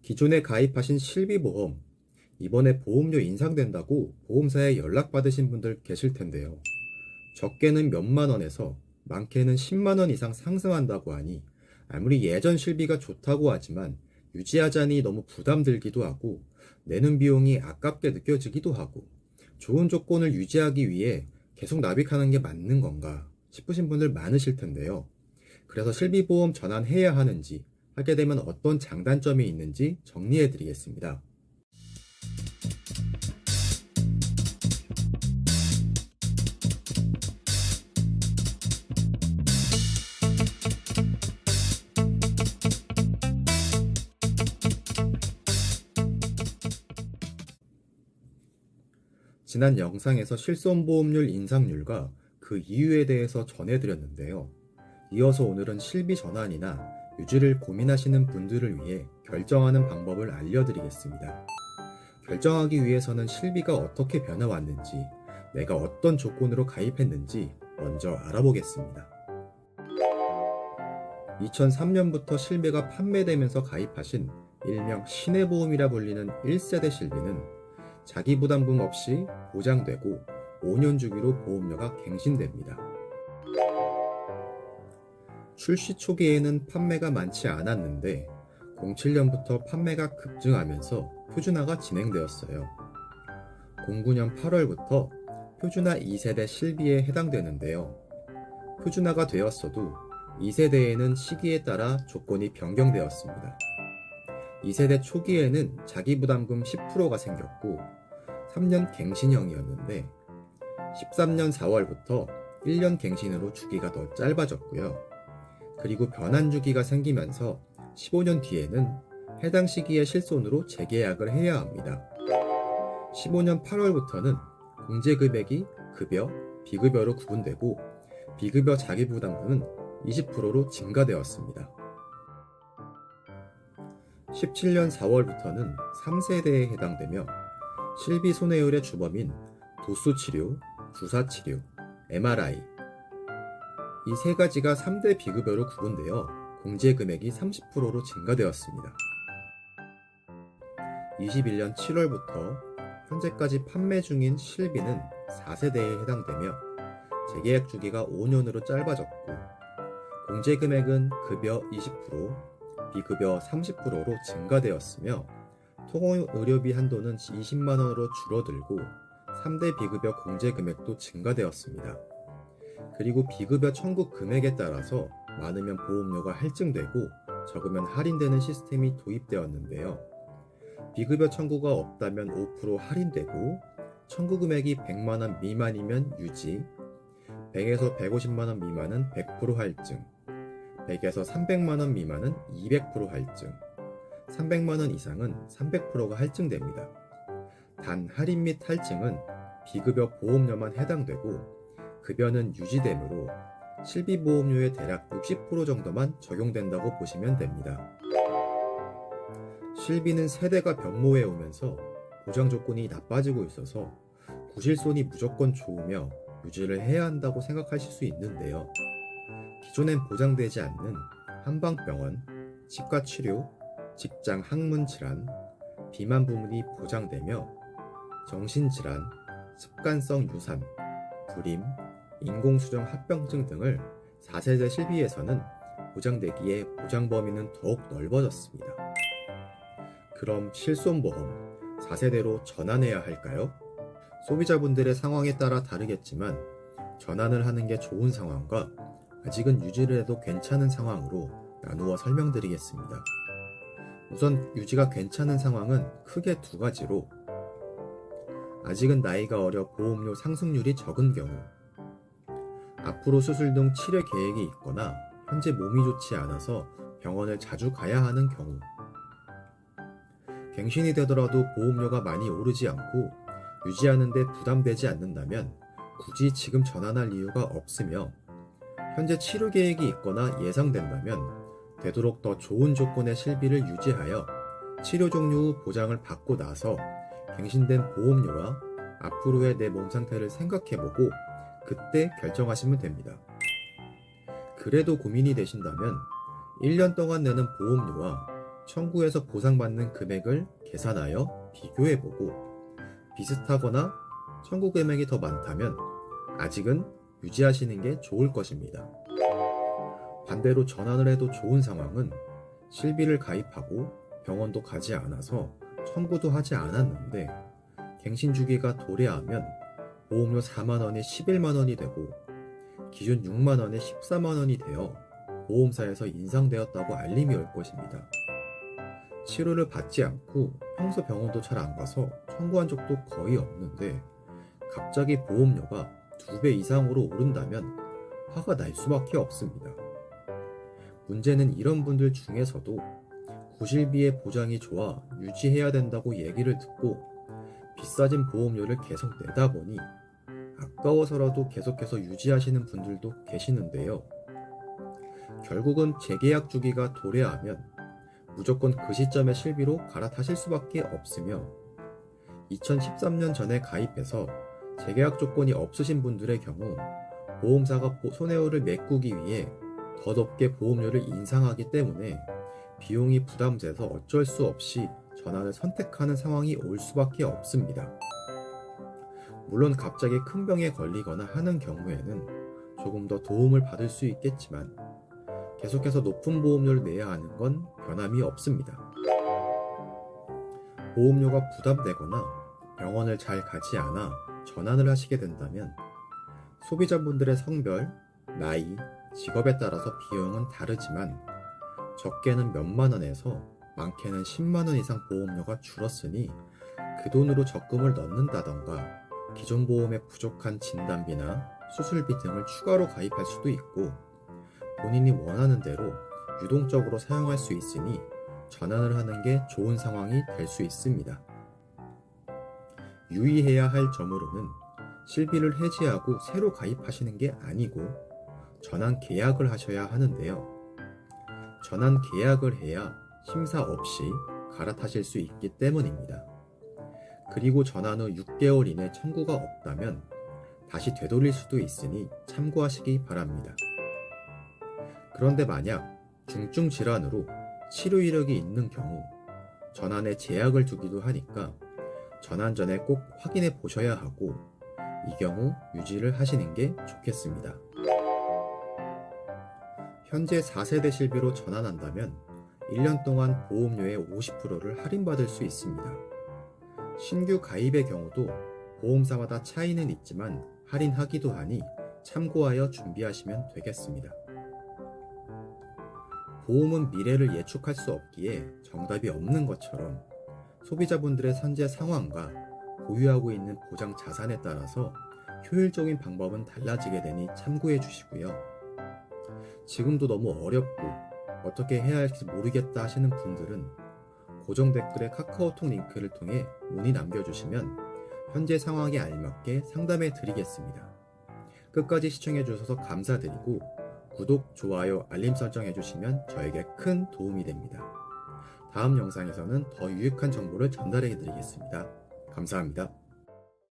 기존에 가입하신 실비보험, 이번에 보험료 인상된다고 보험사에 연락받으신 분들 계실 텐데요. 적게는 몇만 원에서 많게는 10만 원 이상 상승한다고 하니 아무리 예전 실비가 좋다고 하지만 유지하자니 너무 부담들기도 하고 내는 비용이 아깝게 느껴지기도 하고 좋은 조건을 유지하기 위해 계속 납입하는 게 맞는 건가 싶으신 분들 많으실 텐데요. 그래서 실비보험 전환해야 하는지, 하게 되면 어떤 장단점이 있는지 정리해 드리겠습니다. 지난 영상에서 실손보험료 인상률과 그 이유에 대해서 전해드렸는데요. 이어서 오늘은 실비 전환이나 유지를 고민하시는 분들을 위해 결정하는 방법을 알려드리겠습니다. 결정하기 위해서는 실비가 어떻게 변해왔는지, 내가 어떤 조건으로 가입했는지 먼저 알아보겠습니다. 2003년부터 실비가 판매되면서 가입하신 일명 신해보험이라 불리는 1세대 실비는 자기부담금 없이 보장되고 5년 주기로 보험료가 갱신됩니다. 출시 초기에는 판매가 많지 않았는데 07년부터 판매가 급증하면서 표준화가 진행되었어요. 09년 8월부터 표준화 2세대 실비에 해당되는데요. 표준화가 되었어도 2세대에는 시기에 따라 조건이 변경되었습니다. 2세대 초기에는 자기부담금 10%가 생겼고 3년 갱신형이었는데 13년 4월부터 1년 갱신으로 주기가 더 짧아졌고요. 그리고 변환 주기가 생기면서 15년 뒤에는 해당 시기의 실손으로 재계약을 해야 합니다. 15년 8월부터는 공제금액이 급여, 비급여로 구분되고 비급여 자기부담금은 20%로 증가되었습니다. 17년 4월부터는 3세대에 해당되며 실비 손해율의 주범인 도수치료, 주사치료, MRI 이 세 가지가 3대 비급여로 구분되어 공제금액이 30%로 증가되었습니다. 21년 7월부터 현재까지 판매 중인 실비는 4세대에 해당되며 재계약 주기가 5년으로 짧아졌고 공제금액은 급여 20%, 비급여 30%로 증가되었으며 통원의료비 한도는 20만원으로 줄어들고 3대 비급여 공제금액도 증가되었습니다. 그리고 비급여 청구 금액에 따라서 많으면 보험료가 할증되고 적으면 할인되는 시스템이 도입되었는데요. 비급여 청구가 없다면 5% 할인되고 청구 금액이 100만원 미만이면 유지, 100에서 150만원 미만은 100% 할증, 100에서 300만원 미만은 200% 할증, 300만원 이상은 300%가 할증됩니다. 단 할인 및 할증은 비급여 보험료만 해당되고 급여는 유지되므로 실비보험료의 대략 60% 정도만 적용된다고 보시면 됩니다. 실비는 세대가 변모해 오면서 보장 조건이 나빠지고 있어서 구실손이 무조건 좋으며 유지를 해야 한다고 생각하실 수 있는데요. 기존엔 보장되지 않는 한방병원, 치과치료, 직장 항문질환, 비만 부문이 보장되며 정신질환, 습관성 유산, 불임, 인공수정 합병증 등을 4세대 실비에서는 보장되기에 보장 범위는 더욱 넓어졌습니다. 그럼 실손보험 4세대로 전환해야 할까요? 소비자분들의 상황에 따라 다르겠지만 전환을 하는 게 좋은 상황과 아직은 유지를 해도 괜찮은 상황으로 나누어 설명드리겠습니다. 우선 유지가 괜찮은 상황은 크게 두 가지로 아직은 나이가 어려 보험료 상승률이 적은 경우, 앞으로 수술 등 치료 계획이 있거나 현재 몸이 좋지 않아서 병원을 자주 가야 하는 경우, 갱신이 되더라도 보험료가 많이 오르지 않고 유지하는 데 부담되지 않는다면 굳이 지금 전환할 이유가 없으며 현재 치료 계획이 있거나 예상된다면 되도록 더 좋은 조건의 실비를 유지하여 치료 종료 후 보장을 받고 나서 갱신된 보험료와 앞으로의 내 몸 상태를 생각해보고 그때 결정하시면 됩니다. 그래도 고민이 되신다면 1년 동안 내는 보험료와 청구에서 보상받는 금액을 계산하여 비교해보고 비슷하거나 청구 금액이 더 많다면 아직은 유지하시는 게 좋을 것입니다. 반대로 전환을 해도 좋은 상황은 실비를 가입하고 병원도 가지 않아서 청구도 하지 않았는데 갱신 주기가 도래하면 보험료 4만원이 11만원이 되고 기존 6만원에 14만원이 되어 보험사에서 인상되었다고 알림이 올 것입니다. 치료를 받지 않고 평소 병원도 잘 안 가서 청구한 적도 거의 없는데 갑자기 보험료가 2배 이상으로 오른다면 화가 날 수밖에 없습니다. 문제는 이런 분들 중에서도 구실비의 보장이 좋아 유지해야 된다고 얘기를 듣고 비싸진 보험료를 계속 내다 보니 아까워서라도 계속해서 유지하시는 분들도 계시는데요. 결국은 재계약 주기가 도래하면 무조건 그 시점의 실비로 갈아타실 수밖에 없으며 2013년 전에 가입해서 재계약 조건이 없으신 분들의 경우 보험사가 손해율을 메꾸기 위해 더 높게 보험료를 인상하기 때문에 비용이 부담돼서 어쩔 수 없이 전환을 선택하는 상황이 올 수밖에 없습니다. 물론 갑자기 큰 병에 걸리거나 하는 경우에는 조금 더 도움을 받을 수 있겠지만 계속해서 높은 보험료를 내야 하는 건 변함이 없습니다. 보험료가 부담되거나 병원을 잘 가지 않아 전환을 하시게 된다면 소비자분들의 성별, 나이, 직업에 따라서 비용은 다르지만 적게는 몇만 원에서 많게는 10만 원 이상 보험료가 줄었으니 그 돈으로 적금을 넣는다던가 기존 보험에 부족한 진단비나 수술비 등을 추가로 가입할 수도 있고 본인이 원하는 대로 유동적으로 사용할 수 있으니 전환을 하는 게 좋은 상황이 될 수 있습니다. 유의해야 할 점으로는 실비를 해지하고 새로 가입하시는 게 아니고 전환 계약을 하셔야 하는데요. 전환 계약을 해야 심사 없이 갈아타실 수 있기 때문입니다. 그리고 전환 후 6개월 이내 청구가 없다면 다시 되돌릴 수도 있으니 참고하시기 바랍니다. 그런데 만약 중증 질환으로 치료 이력이 있는 경우 전환에 제약을 두기도 하니까 전환 전에 꼭 확인해 보셔야 하고 이 경우 유지를 하시는 게 좋겠습니다. 현재 4세대 실비로 전환한다면 1년 동안 보험료의 50%를 할인받을 수 있습니다. 신규 가입의 경우도 보험사마다 차이는 있지만 할인하기도 하니 참고하여 준비하시면 되겠습니다. 보험은 미래를 예측할 수 없기에 정답이 없는 것처럼 소비자분들의 현재 상황과 보유하고 있는 보장 자산에 따라서 효율적인 방법은 달라지게 되니 참고해 주시고요. 지금도 너무 어렵고 어떻게 해야 할지 모르겠다 하시는 분들은 고정 댓글에 카카오톡 링크를 통해 문의 남겨주시면 현재 상황에 알맞게 상담해 드리겠습니다. 끝까지 시청해 주셔서 감사드리고 구독, 좋아요, 알림 설정 해주시면 저에게 큰 도움이 됩니다. 다음 영상에서는 더 유익한 정보를 전달해 드리겠습니다. 감사합니다.